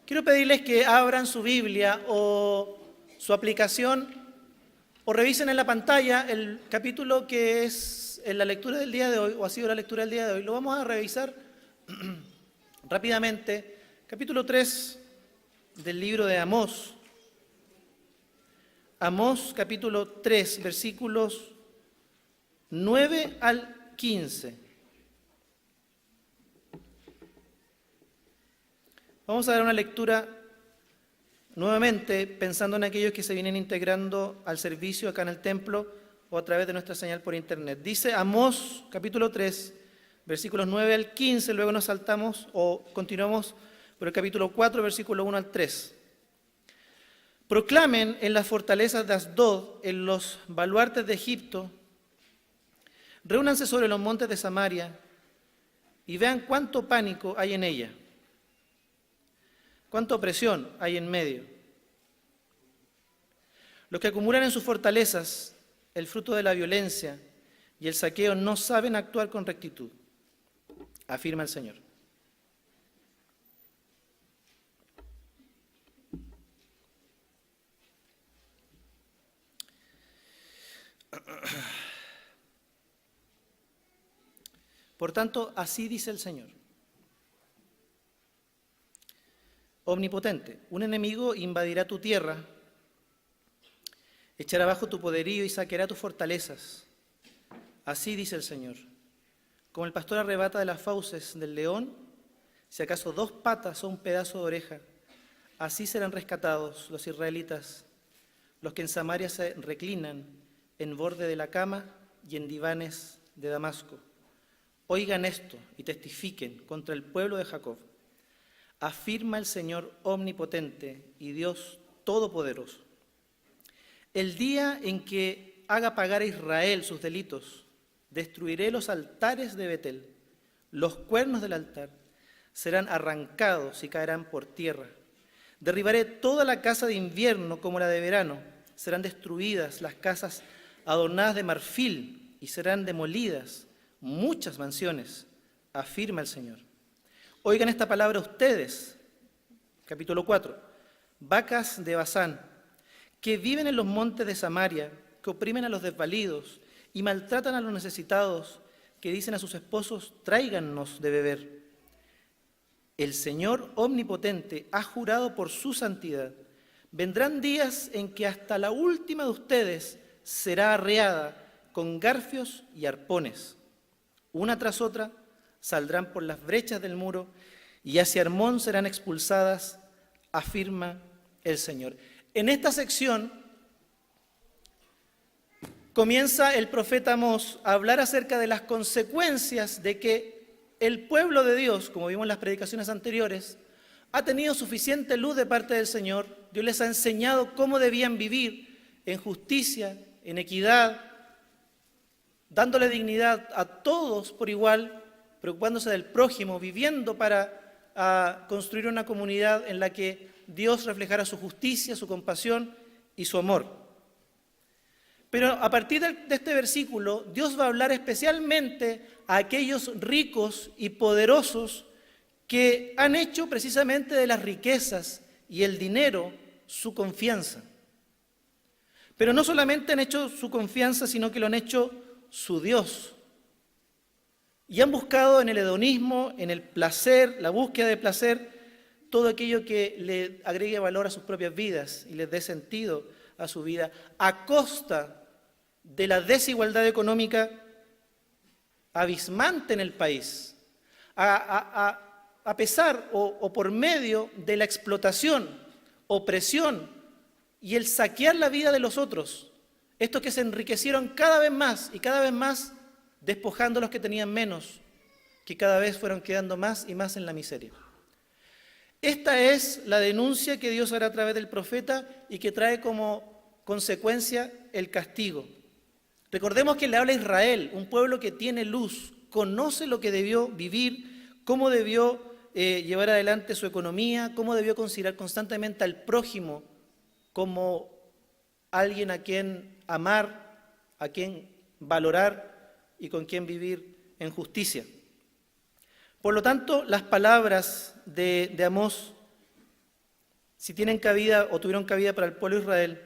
Quiero pedirles que abran su Biblia o su aplicación o revisen en la pantalla el capítulo que es en la lectura del día de hoy, o ha sido la lectura del día de hoy. Lo vamos a revisar rápidamente. Capítulo 3 del libro de Amós. Amós, capítulo 3, versículos 9 al 15. Vamos a dar una lectura nuevamente pensando en aquellos que se vienen integrando al servicio acá en el templo o a través de nuestra señal por internet. Dice Amós, capítulo 3, versículos 9 al 15, luego nos saltamos o continuamos por el capítulo 4, versículo 1 al 3. Proclamen en las fortalezas de Asdod, en los baluartes de Egipto, reúnanse sobre los montes de Samaria y vean cuánto pánico hay en ella. ¿Cuánta opresión hay en medio? Los que acumulan en sus fortalezas el fruto de la violencia y el saqueo no saben actuar con rectitud, afirma el Señor. Por tanto, así dice el Señor. Omnipotente, un enemigo invadirá tu tierra, echará abajo tu poderío y saqueará tus fortalezas. Así dice el Señor. Como el pastor arrebata de las fauces del león, si acaso 2 patas o un pedazo de oreja, así serán rescatados los israelitas, los que en Samaria se reclinan en borde de la cama y en divanes de Damasco. Oigan esto y testifiquen contra el pueblo de Jacob. Afirma el Señor omnipotente y Dios todopoderoso. El día en que haga pagar a Israel sus delitos, destruiré los altares de Betel. Los cuernos del altar serán arrancados y caerán por tierra. Derribaré toda la casa de invierno como la de verano. Serán destruidas las casas adornadas de marfil y serán demolidas muchas mansiones, afirma el Señor. Oigan esta palabra ustedes, capítulo 4, vacas de Basán, que viven en los montes de Samaria, que oprimen a los desvalidos y maltratan a los necesitados, que dicen a sus esposos, tráigannos de beber. El Señor omnipotente ha jurado por su santidad. Vendrán días en que hasta la última de ustedes será arreada con garfios y arpones. Una tras otra saldrán por las brechas del muro y hacia Hermón serán expulsadas, afirma el Señor. En esta sección comienza el profeta Amós a hablar acerca de las consecuencias de que el pueblo de Dios, como vimos en las predicaciones anteriores, ha tenido suficiente luz de parte del Señor. Dios les ha enseñado cómo debían vivir en justicia, en equidad, dándole dignidad a todos por igual, preocupándose del prójimo, viviendo para construir una comunidad en la que Dios reflejara su justicia, su compasión y su amor. Pero a partir de este versículo, Dios va a hablar especialmente a aquellos ricos y poderosos que han hecho precisamente de las riquezas y el dinero su confianza. Pero no solamente han hecho su confianza, sino que lo han hecho su Dios. Y han buscado en el hedonismo, en el placer, la búsqueda de placer, todo aquello que le agregue valor a sus propias vidas y les dé sentido a su vida, a costa de la desigualdad económica abismante en el país, a pesar o por medio de la explotación, opresión y el saquear la vida de los otros, estos que se enriquecieron cada vez más y cada vez más, despojando a los que tenían menos, que cada vez fueron quedando más y más en la miseria. Esta es la denuncia que Dios hará a través del profeta y que trae como consecuencia el castigo. Recordemos que le habla a Israel, un pueblo que tiene luz, conoce lo que debió vivir, cómo debió llevar adelante su economía, cómo debió considerar constantemente al prójimo como alguien a quien amar, a quien valorar y con quien vivir en justicia. Por lo tanto, las palabras de Amós si tienen cabida o tuvieron cabida para el pueblo de Israel,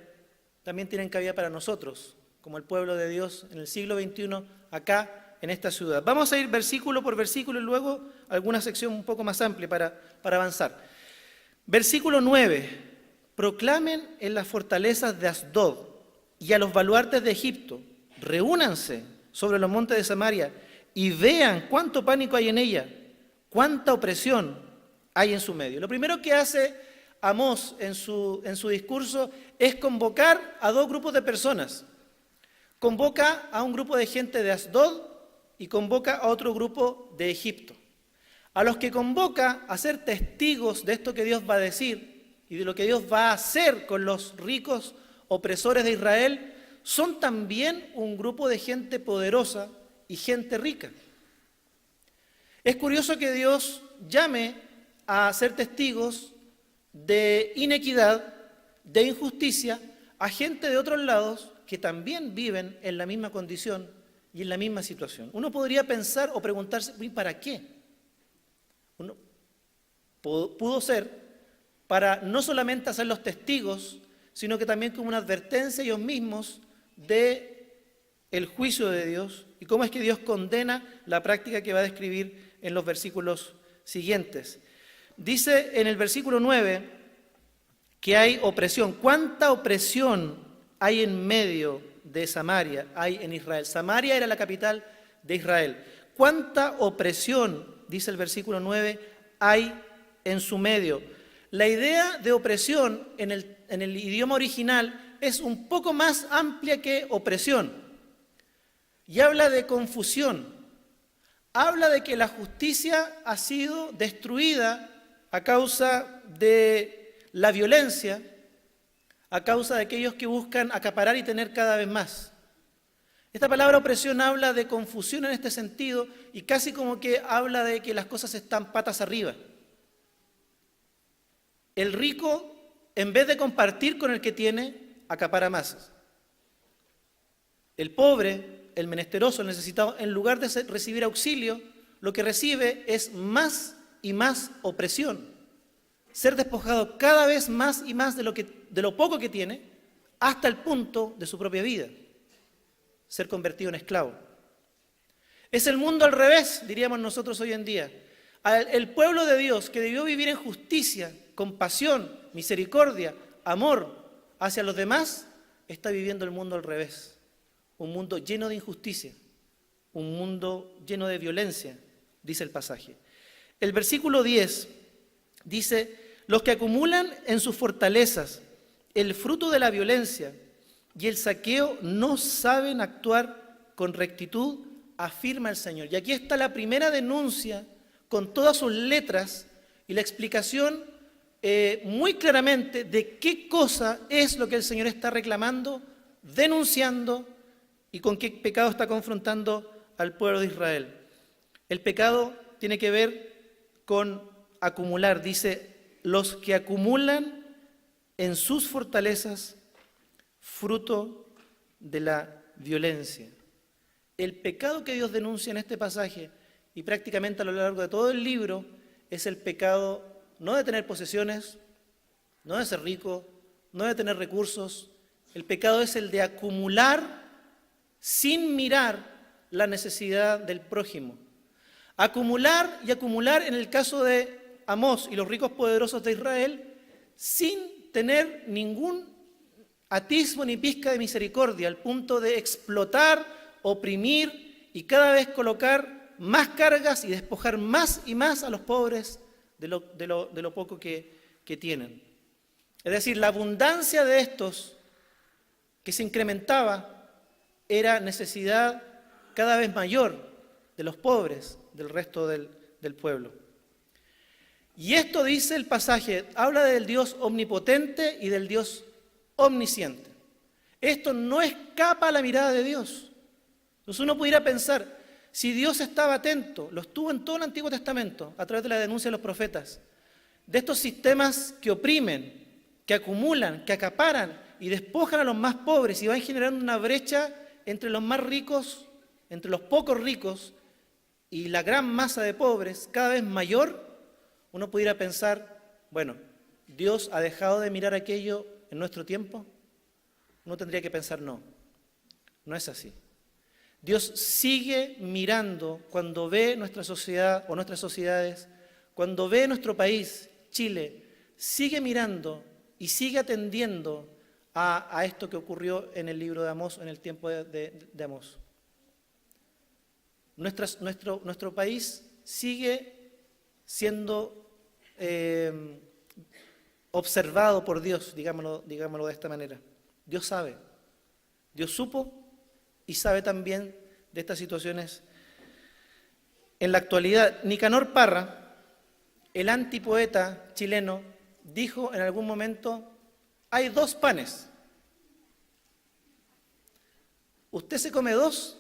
también tienen cabida para nosotros, como el pueblo de Dios en el siglo XXI, acá en esta ciudad. Vamos a ir versículo por versículo y luego alguna sección un poco más amplia para avanzar. Versículo 9. Proclamen en las fortalezas de Asdod y a los baluartes de Egipto, reúnanse sobre los montes de Samaria y vean cuánto pánico hay en ella, cuánta opresión hay en su medio. Lo primero que hace Amós en su discurso es convocar a dos grupos de personas. Convoca a un grupo de gente de Asdod y convoca a otro grupo de Egipto. A los que convoca a ser testigos de esto que Dios va a decir y de lo que Dios va a hacer con los ricos opresores de Israel, son también un grupo de gente poderosa y gente rica. Es curioso que Dios llame a ser testigos de inequidad, de injusticia, a gente de otros lados que también viven en la misma condición y en la misma situación. Uno podría pensar o preguntarse, ¿y para qué? Pudo ser para no solamente hacer los testigos, sino que también como una advertencia ellos mismos de el juicio de Dios y cómo es que Dios condena la práctica que va a describir en los versículos siguientes. Dice en el versículo 9 que hay opresión. ¿Cuánta opresión hay en medio de Samaria, hay en Israel? Samaria era la capital de Israel. ¿Cuánta opresión, dice el versículo 9, hay en su medio? La idea de opresión en el idioma original es un poco más amplia que opresión y habla de confusión. Habla de que la justicia ha sido destruida a causa de la violencia, a causa de aquellos que buscan acaparar y tener cada vez más. Esta palabra opresión habla de confusión en este sentido y casi como que habla de que las cosas están patas arriba. El rico, en vez de compartir con el que tiene, acapara más. El pobre, el menesteroso, el necesitado, en lugar de recibir auxilio, lo que recibe es más y más opresión. Ser despojado cada vez más y más de lo poco que tiene, hasta el punto de su propia vida. Ser convertido en esclavo. Es el mundo al revés, diríamos nosotros hoy en día. El pueblo de Dios, que debió vivir en justicia, compasión, misericordia, amor hacia los demás, está viviendo el mundo al revés. Un mundo lleno de injusticia, un mundo lleno de violencia, dice el pasaje. El versículo 10 dice: los que acumulan en sus fortalezas el fruto de la violencia y el saqueo no saben actuar con rectitud, afirma el Señor. Y aquí está la primera denuncia con todas sus letras y la explicación muy claramente de qué cosa es lo que el Señor está reclamando, denunciando y con qué pecado está confrontando al pueblo de Israel. El pecado tiene que ver con acumular. Dice, los que acumulan en sus fortalezas fruto de la violencia. El pecado que Dios denuncia en este pasaje y prácticamente a lo largo de todo el libro es el pecado no de tener posesiones, no de ser rico, no de tener recursos. El pecado es el de acumular sin mirar la necesidad del prójimo. Acumular y acumular en el caso de Amós y los ricos poderosos de Israel sin tener ningún atisbo ni pizca de misericordia, al punto de explotar, oprimir y cada vez colocar más cargas y despojar más y más a los pobres de lo poco que tienen. Es decir, la abundancia de estos que se incrementaba era necesidad cada vez mayor de los pobres del resto del pueblo. Y esto dice el pasaje, habla del Dios omnipotente y del Dios omnisciente. Esto no escapa a la mirada de Dios. Entonces uno pudiera pensar, si Dios estaba atento, lo estuvo en todo el Antiguo Testamento, a través de la denuncia de los profetas, de estos sistemas que oprimen, que acumulan, que acaparan y despojan a los más pobres y van generando una brecha entre los más ricos, entre los pocos ricos y la gran masa de pobres cada vez mayor, uno pudiera pensar, bueno, ¿Dios ha dejado de mirar aquello en nuestro tiempo? Uno tendría que pensar, no es así. Dios sigue mirando cuando ve nuestra sociedad o nuestras sociedades, cuando ve nuestro país, Chile, sigue mirando y sigue atendiendo a esto que ocurrió en el libro de Amós, en el tiempo de Amós. Nuestro país sigue siendo observado por Dios, digámoslo de esta manera. Dios sabe, Dios supo y sabe también de estas situaciones. En la actualidad, Nicanor Parra, el antipoeta chileno, dijo en algún momento: hay 2 panes. Usted se come 2,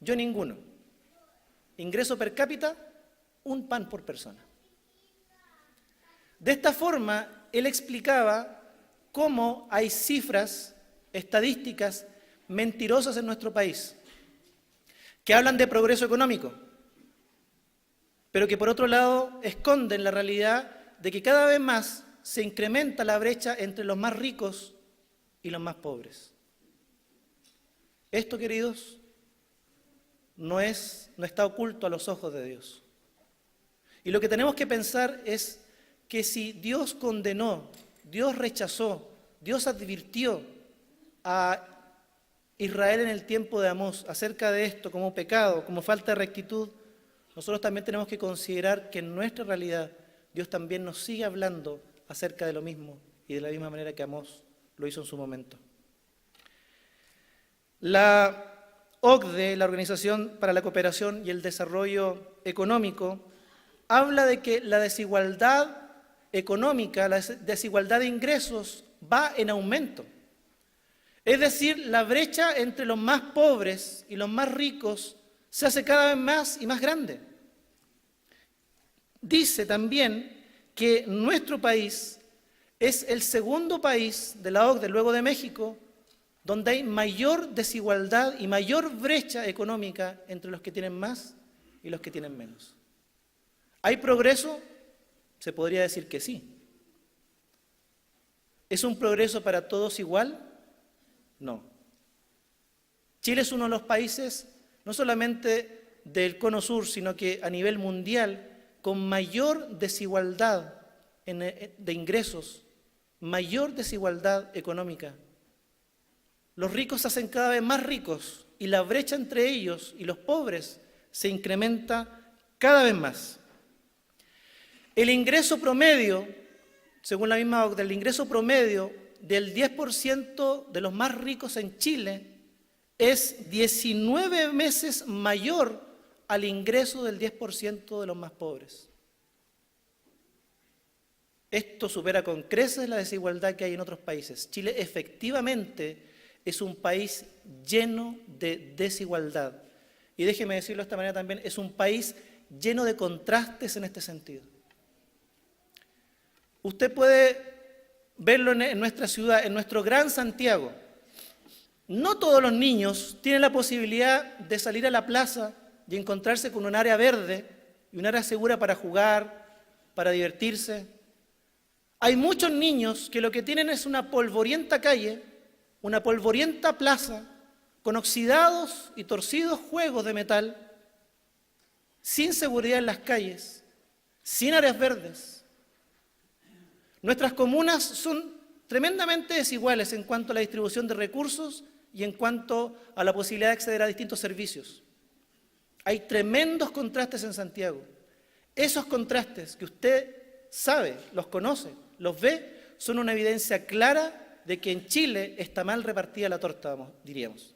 yo ninguno. Ingreso per cápita, 1 pan por persona. De esta forma, él explicaba cómo hay cifras estadísticas mentirosas en nuestro país, que hablan de progreso económico, pero que por otro lado esconden la realidad de que cada vez más se incrementa la brecha entre los más ricos y los más pobres. Esto, queridos, no está oculto a los ojos de Dios. Y lo que tenemos que pensar es que si Dios condenó, Dios rechazó, Dios advirtió a Israel en el tiempo de Amós acerca de esto como pecado, como falta de rectitud, nosotros también tenemos que considerar que en nuestra realidad Dios también nos sigue hablando acerca de lo mismo y de la misma manera que Amós lo hizo en su momento. La OCDE, la Organización para la Cooperación y el Desarrollo Económico, habla de que la desigualdad económica, la desigualdad de ingresos va en aumento. Es decir, la brecha entre los más pobres y los más ricos se hace cada vez más y más grande. Dice también que nuestro país es el segundo país de la OCDE, luego de México, donde hay mayor desigualdad y mayor brecha económica entre los que tienen más y los que tienen menos. ¿Hay progreso? Se podría decir que sí. ¿Es un progreso para todos igual? No. Chile es uno de los países, no solamente del Cono Sur, sino que a nivel mundial, con mayor desigualdad de ingresos, mayor desigualdad económica. Los ricos se hacen cada vez más ricos y la brecha entre ellos y los pobres se incrementa cada vez más. El ingreso promedio, según la misma OCDE, el ingreso promedio del 10% de los más ricos en Chile es 19 veces mayor al ingreso del 10% de los más pobres. Esto supera con creces la desigualdad que hay en otros países. Chile efectivamente es un país lleno de desigualdad. Y déjeme decirlo de esta manera también, es un país lleno de contrastes en este sentido. Usted puede verlo en nuestra ciudad, en nuestro gran Santiago. No todos los niños tienen la posibilidad de salir a la plaza y encontrarse con un área verde y un área segura para jugar, para divertirse. Hay muchos niños que lo que tienen es una polvorienta calle, una polvorienta plaza, con oxidados y torcidos juegos de metal, sin seguridad en las calles, sin áreas verdes. Nuestras comunas son tremendamente desiguales en cuanto a la distribución de recursos y en cuanto a la posibilidad de acceder a distintos servicios. Hay tremendos contrastes en Santiago. Esos contrastes que usted sabe, los conoce, los ve, son una evidencia clara de que en Chile está mal repartida la torta, diríamos.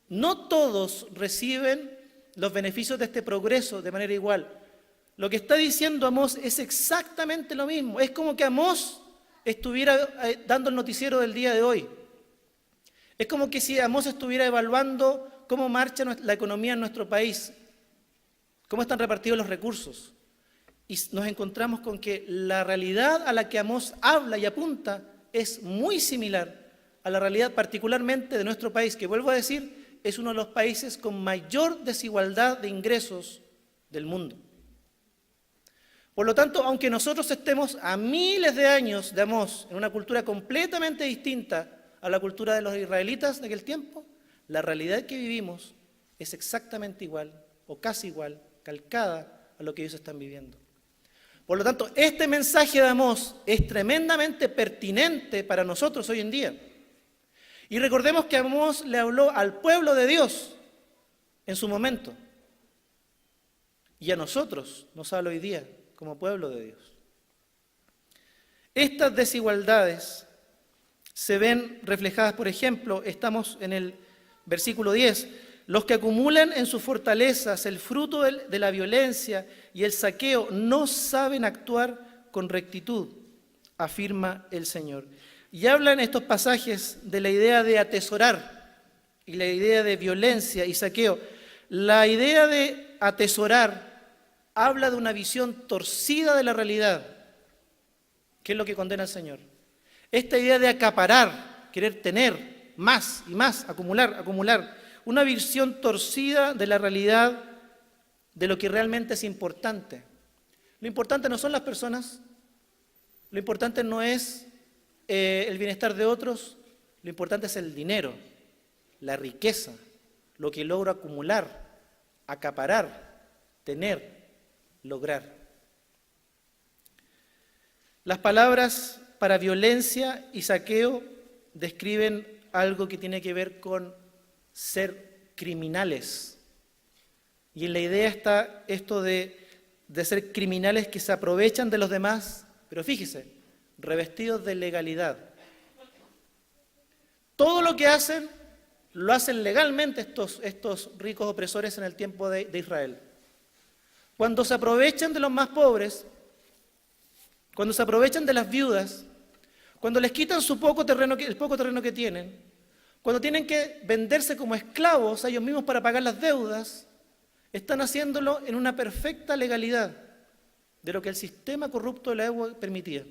No todos reciben los beneficios de este progreso de manera igual. Lo que está diciendo Amós es exactamente lo mismo. Es como que Amós estuviera dando el noticiero del día de hoy. Es como que si Amós estuviera evaluando cómo marcha la economía en nuestro país, cómo están repartidos los recursos. Y nos encontramos con que la realidad a la que Amós habla y apunta es muy similar a la realidad particularmente de nuestro país, que vuelvo a decir, es uno de los países con mayor desigualdad de ingresos del mundo. Por lo tanto, aunque nosotros estemos a miles de años de Amós, en una cultura completamente distinta a la cultura de los israelitas de aquel tiempo, la realidad que vivimos es exactamente igual, o casi igual, calcada a lo que ellos están viviendo. Por lo tanto, este mensaje de Amós es tremendamente pertinente para nosotros hoy en día. Y recordemos que Amós le habló al pueblo de Dios en su momento. Y a nosotros nos habla hoy día como pueblo de Dios. Estas desigualdades se ven reflejadas, por ejemplo, estamos en el versículo 10, los que acumulan en sus fortalezas el fruto de la violencia y el saqueo no saben actuar con rectitud, afirma el Señor. Y hablan estos pasajes de la idea de atesorar y la idea de violencia y saqueo. La idea de atesorar habla de una visión torcida de la realidad, que es lo que condena el Señor. Esta idea de acaparar, querer tener más y más, acumular, una visión torcida de la realidad de lo que realmente es importante. Lo importante no son las personas, lo importante no es el bienestar de otros, lo importante es el dinero, la riqueza, lo que logro acumular, acaparar, tener, lograr. Las palabras para violencia y saqueo describen algo que tiene que ver con ser criminales. Y en la idea está esto de ser criminales que se aprovechan de los demás, pero fíjese, revestidos de legalidad. Todo lo que hacen, lo hacen legalmente estos ricos opresores en el tiempo de Israel. Cuando se aprovechan de los más pobres, cuando se aprovechan de las viudas, cuando les quitan el poco terreno que tienen, cuando tienen que venderse como esclavos a ellos mismos para pagar las deudas, están haciéndolo en una perfecta legalidad de lo que el sistema corrupto de la época permitía.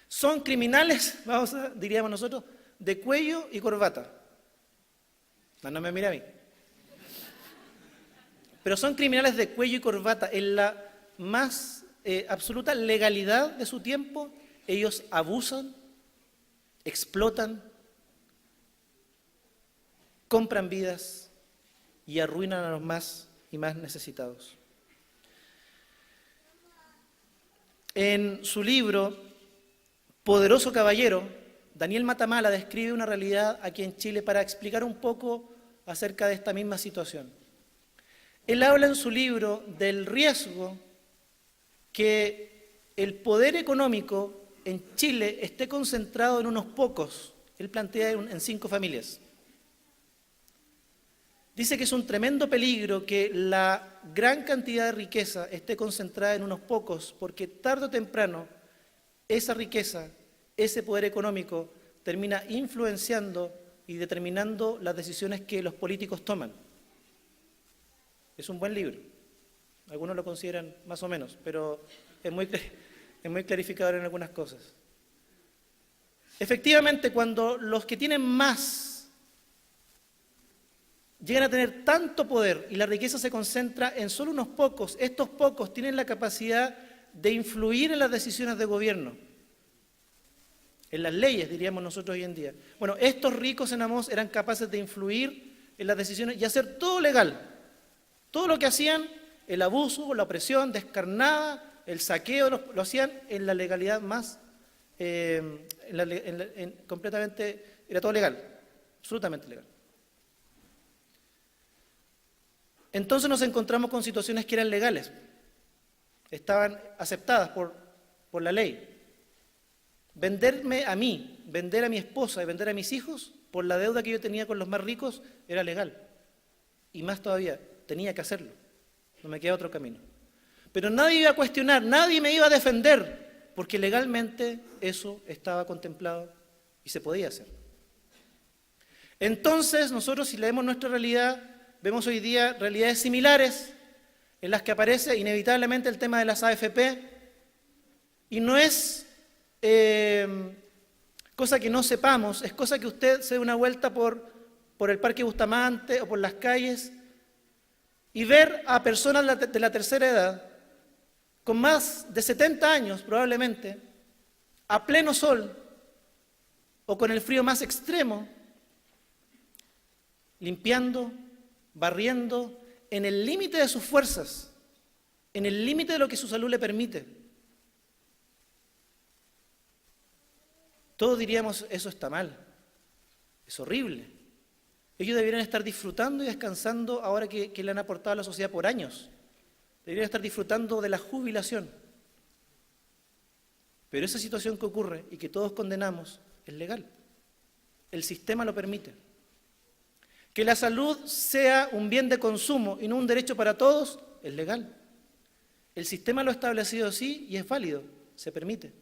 Son criminales, diríamos nosotros, de cuello y corbata. No me mira a mí. Pero son criminales de cuello y corbata. En la más absoluta legalidad de su tiempo, ellos abusan, explotan, compran vidas y arruinan a los más y más necesitados. En su libro, Poderoso Caballero, Daniel Matamala describe una realidad aquí en Chile para explicar un poco acerca de esta misma situación. Él habla en su libro del riesgo que el poder económico en Chile esté concentrado en unos pocos. Él plantea en 5 familias. Dice que es un tremendo peligro que la gran cantidad de riqueza esté concentrada en unos pocos, porque tarde o temprano esa riqueza, ese poder económico, termina influenciando y determinando las decisiones que los políticos toman. Es un buen libro. Algunos lo consideran más o menos, pero es muy clarificador en algunas cosas. Efectivamente, cuando los que tienen más llegan a tener tanto poder y la riqueza se concentra en solo unos pocos, estos pocos tienen la capacidad de influir en las decisiones de gobierno, en las leyes, diríamos nosotros hoy en día. Bueno, estos ricos en Amós eran capaces de influir en las decisiones y hacer todo legal. Todo lo que hacían, el abuso, la opresión descarnada, el saqueo, lo hacían en la legalidad más, completamente, era todo legal, absolutamente legal. Entonces nos encontramos con situaciones que eran legales, estaban aceptadas por la ley. Venderme a mí, vender a mi esposa y vender a mis hijos por la deuda que yo tenía con los más ricos era legal. Y más todavía, tenía que hacerlo, no me queda otro camino. Pero nadie iba a cuestionar, nadie me iba a defender, porque legalmente eso estaba contemplado y se podía hacer. Entonces nosotros, si leemos nuestra realidad, vemos hoy día realidades similares en las que aparece inevitablemente el tema de las AFP y no es cosa que no sepamos, es cosa que usted se dé una vuelta por el Parque Bustamante o por las calles y ver a personas de la tercera edad con más de 70 años probablemente, a pleno sol o con el frío más extremo, limpiando, barriendo, en el límite de sus fuerzas, en el límite de lo que su salud le permite. Todos diríamos, eso está mal, es horrible. Ellos deberían estar disfrutando y descansando ahora que le han aportado a la sociedad por años. Deberían estar disfrutando de la jubilación. Pero esa situación que ocurre y que todos condenamos es legal. El sistema lo permite. Que la salud sea un bien de consumo y no un derecho para todos es legal. El sistema lo ha establecido así y es válido, se permite.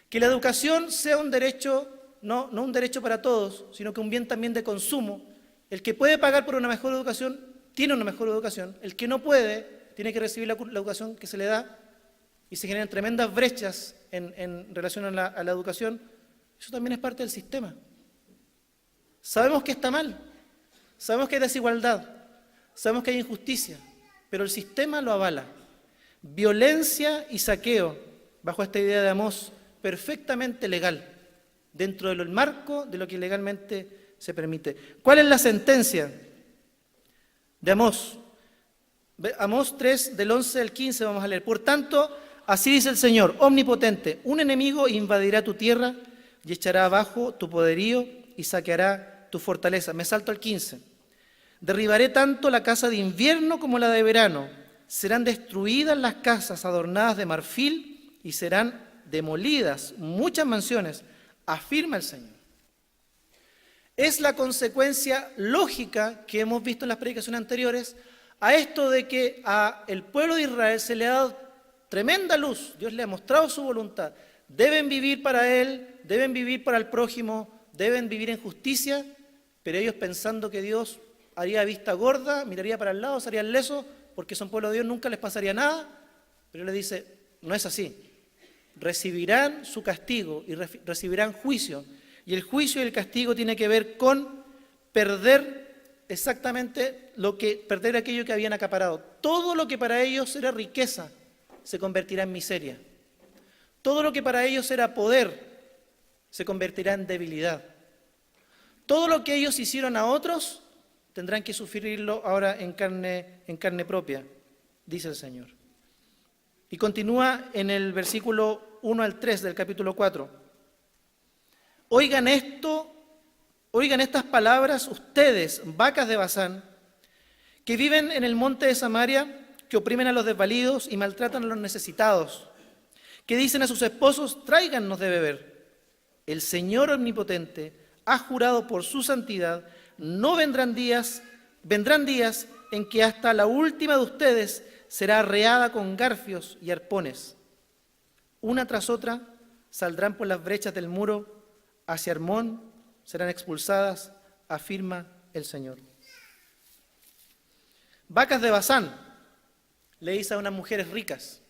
Que la educación sea un derecho, no un derecho para todos, sino que un bien también de consumo. El que puede pagar por una mejor educación, tiene una mejor educación. El que no puede, tiene que recibir la educación que se le da y se generan tremendas brechas en relación a la educación. Eso también es parte del sistema. Sabemos que está mal, sabemos que hay desigualdad, sabemos que hay injusticia, pero el sistema lo avala. Violencia y saqueo, bajo esta idea de Amós, perfectamente legal, dentro del marco de lo que legalmente se permite. ¿Cuál es la sentencia de Amós? Amós 3, del 11 al 15 vamos a leer. Por tanto, así dice el Señor, omnipotente, un enemigo invadirá tu tierra y echará abajo tu poderío y saqueará tu fortaleza. Me salto al 15. Derribaré tanto la casa de invierno como la de verano. Serán destruidas las casas adornadas de marfil y serán demolidas muchas mansiones, afirma el Señor. Es la consecuencia lógica que hemos visto en las predicaciones anteriores a esto de que al pueblo de Israel se le ha dado tremenda luz. Dios le ha mostrado su voluntad. Deben vivir para Él, deben vivir para el prójimo, deben vivir en justicia, pero ellos pensando que Dios haría vista gorda, miraría para el lado, serían lesos, porque son pueblo de Dios, nunca les pasaría nada. Pero Él les dice, no es así. Recibirán su castigo y recibirán juicio. Y el juicio y el castigo tiene que ver con perder exactamente perder aquello que habían acaparado. Todo lo que para ellos era riqueza se convertirá en miseria. Todo lo que para ellos era poder se convertirá en debilidad. Todo lo que ellos hicieron a otros tendrán que sufrirlo ahora en carne propia, dice el Señor. Y continúa en el versículo 1 al 3 del capítulo 4. Oigan estas palabras ustedes, vacas de Basán, que viven en el monte de Samaria, que oprimen a los desvalidos y maltratan a los necesitados, que dicen a sus esposos, tráigannos de beber. El Señor omnipotente ha jurado por su santidad, no vendrán días en que hasta la última de ustedes será arreada con garfios y arpones. Una tras otra saldrán por las brechas del muro hacia Hermón, serán expulsadas, afirma el Señor. Vacas de Basán, le dice a unas mujeres ricas,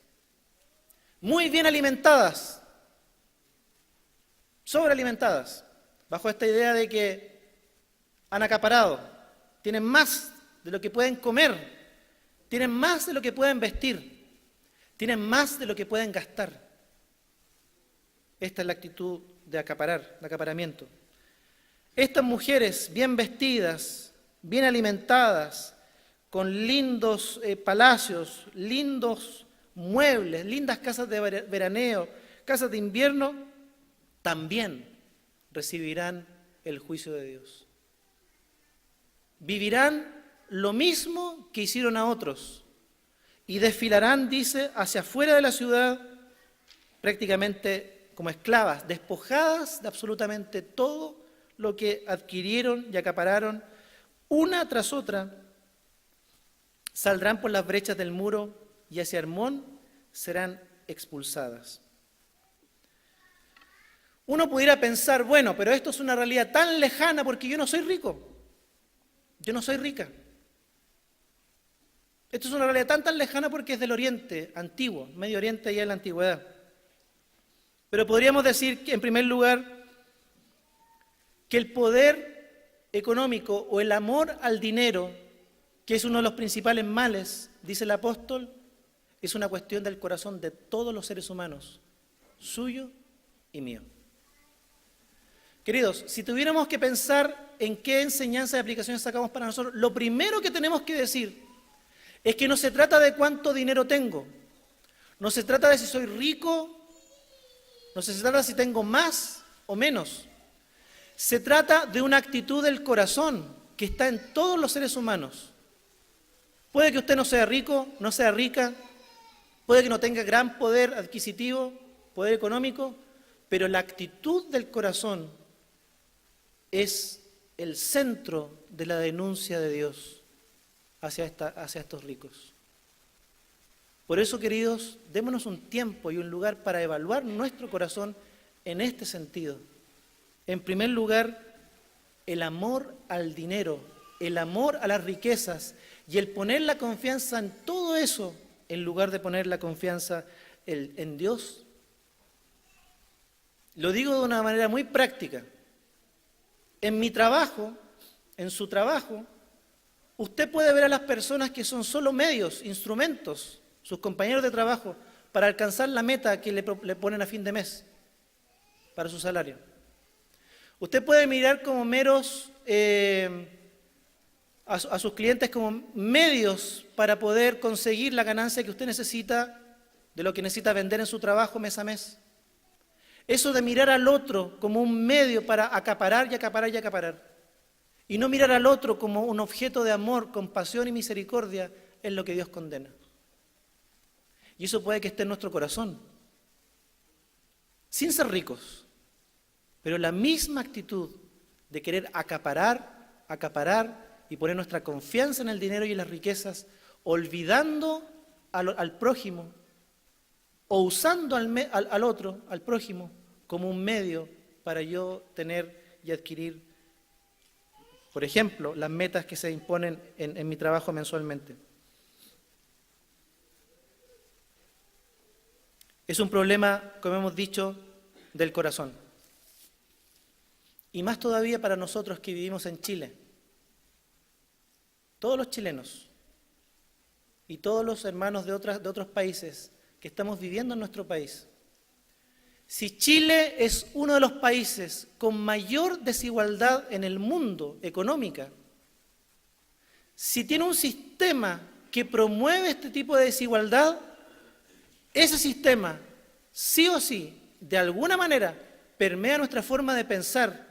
muy bien alimentadas, sobrealimentadas, bajo esta idea de que han acaparado, tienen más de lo que pueden comer, tienen más de lo que pueden vestir, tienen más de lo que pueden gastar. Esta es la actitud de acaparar, de acaparamiento. Estas mujeres bien vestidas, bien alimentadas, con lindos palacios, lindos muebles, lindas casas de veraneo, casas de invierno, también recibirán el juicio de Dios. Vivirán lo mismo que hicieron a otros y desfilarán, dice, hacia afuera de la ciudad, prácticamente como esclavas, despojadas de absolutamente todo lo que adquirieron y acapararon, una tras otra, saldrán por las brechas del muro y hacia Hermón serán expulsadas. Uno pudiera pensar, bueno, pero esto es una realidad tan lejana porque yo no soy rico, yo no soy rica. Esto es una realidad tan lejana porque es del Oriente antiguo, Medio Oriente ya en la antigüedad. Pero podríamos decir que, en primer lugar, que el poder económico o el amor al dinero, que es uno de los principales males, dice el apóstol, es una cuestión del corazón de todos los seres humanos, suyo y mío. Queridos, si tuviéramos que pensar en qué enseñanza y aplicaciones sacamos para nosotros, lo primero que tenemos que decir es que no se trata de cuánto dinero tengo, no se trata de si soy rico, no se trata de si tengo más o menos. Se trata de una actitud del corazón que está en todos los seres humanos. Puede que usted no sea rico, no sea rica, puede que no tenga gran poder adquisitivo, poder económico, pero la actitud del corazón es el centro de la denuncia de Dios hacia estos ricos. Por eso, queridos, démonos un tiempo y un lugar para evaluar nuestro corazón en este sentido. En primer lugar, el amor al dinero, el amor a las riquezas y el poner la confianza en todo eso en lugar de poner la confianza en Dios. Lo digo de una manera muy práctica. En mi trabajo, en su trabajo, usted puede ver a las personas que son solo medios, instrumentos, sus compañeros de trabajo, para alcanzar la meta que le ponen a fin de mes para su salario. Usted puede mirar como meros a sus clientes como medios para poder conseguir la ganancia que usted necesita de lo que necesita vender en su trabajo mes a mes. Eso de mirar al otro como un medio para acaparar y acaparar y acaparar, y no mirar al otro como un objeto de amor, compasión y misericordia, es lo que Dios condena. Y eso puede que esté en nuestro corazón, sin ser ricos, pero la misma actitud de querer acaparar y poner nuestra confianza en el dinero y en las riquezas, olvidando al prójimo o usando al otro, al prójimo, como un medio para yo tener y adquirir, por ejemplo, las metas que se imponen en mi trabajo mensualmente. Es un problema, como hemos dicho, del corazón. Y más todavía para nosotros que vivimos en Chile. Todos los chilenos y todos los hermanos de otros países que estamos viviendo en nuestro país. Si Chile es uno de los países con mayor desigualdad en el mundo económica, si tiene un sistema que promueve este tipo de desigualdad, ese sistema, sí o sí, de alguna manera, permea nuestra forma de pensar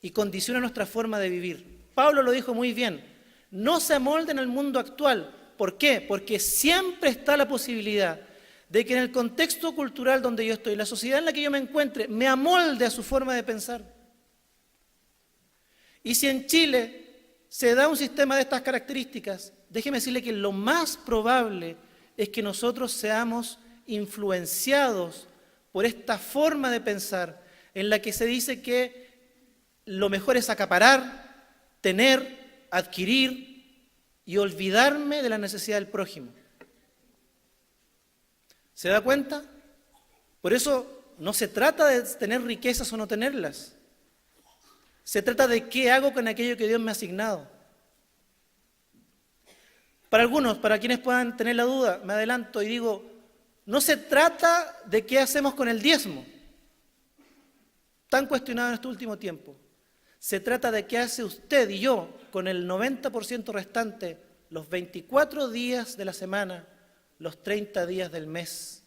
y condiciona nuestra forma de vivir. Pablo lo dijo muy bien, no se amolden al mundo actual. ¿Por qué? Porque siempre está la posibilidad de que en el contexto cultural donde yo estoy, la sociedad en la que yo me encuentre, me amolde a su forma de pensar. Y si en Chile se da un sistema de estas características, déjeme decirle que lo más probable es que nosotros seamos influenciados por esta forma de pensar en la que se dice que lo mejor es acaparar, tener, adquirir y olvidarme de la necesidad del prójimo. ¿Se da cuenta? Por eso no se trata de tener riquezas o no tenerlas. Se trata de qué hago con aquello que Dios me ha asignado. Para algunos, para quienes puedan tener la duda, me adelanto y digo, no se trata de qué hacemos con el diezmo, tan cuestionado en este último tiempo. Se trata de qué hace usted y yo con el 90% restante, los 24 días de la semana, los 30 días del mes.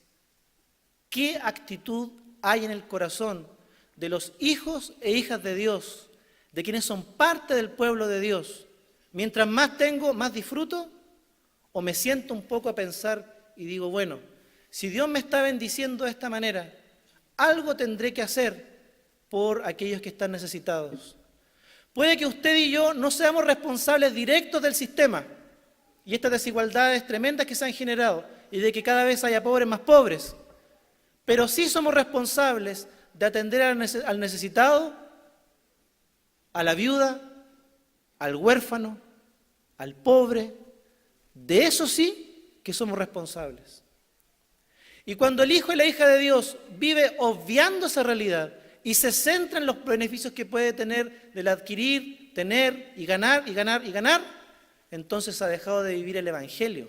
¿Qué actitud hay en el corazón de los hijos e hijas de Dios, de quienes son parte del pueblo de Dios? Mientras más tengo, más disfruto, o me siento un poco a pensar y digo, bueno, si Dios me está bendiciendo de esta manera, algo tendré que hacer por aquellos que están necesitados. Puede que usted y yo no seamos responsables directos del sistema y estas desigualdades tremendas que se han generado y de que cada vez haya pobres más pobres, pero sí somos responsables de atender al necesitado, a la viuda, al huérfano, al pobre. De eso sí que somos responsables. Y cuando el hijo y la hija de Dios vive obviando esa realidad y se centra en los beneficios que puede tener del adquirir, tener y ganar y ganar y ganar, entonces ha dejado de vivir el Evangelio.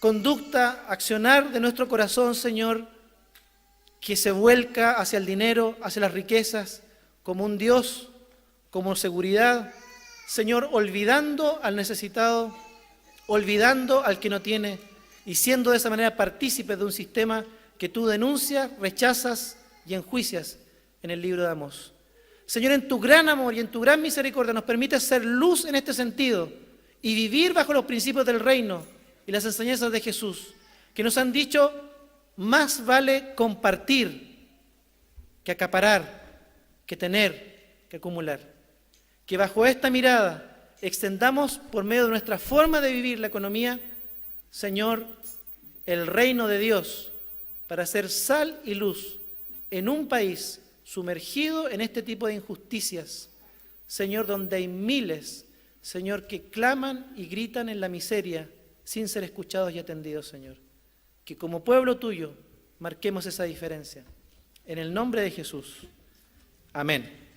conducta, accionar de nuestro corazón, Señor, que se vuelca hacia el dinero, hacia las riquezas, como un Dios, como seguridad, Señor, olvidando al necesitado, olvidando al que no tiene, y siendo de esa manera partícipes de un sistema que tú denuncias, rechazas y enjuicias en el libro de Amós. Señor, en tu gran amor y en tu gran misericordia nos permites ser luz en este sentido y vivir bajo los principios del reino y las enseñanzas de Jesús, que nos han dicho, más vale compartir que acaparar, que tener, que acumular. Que bajo esta mirada extendamos por medio de nuestra forma de vivir la economía, Señor, el reino de Dios, para ser sal y luz en un país sumergido en este tipo de injusticias, Señor, donde hay miles, Señor, que claman y gritan en la miseria sin ser escuchados y atendidos, Señor. Que como pueblo tuyo marquemos esa diferencia. En el nombre de Jesús. Amén.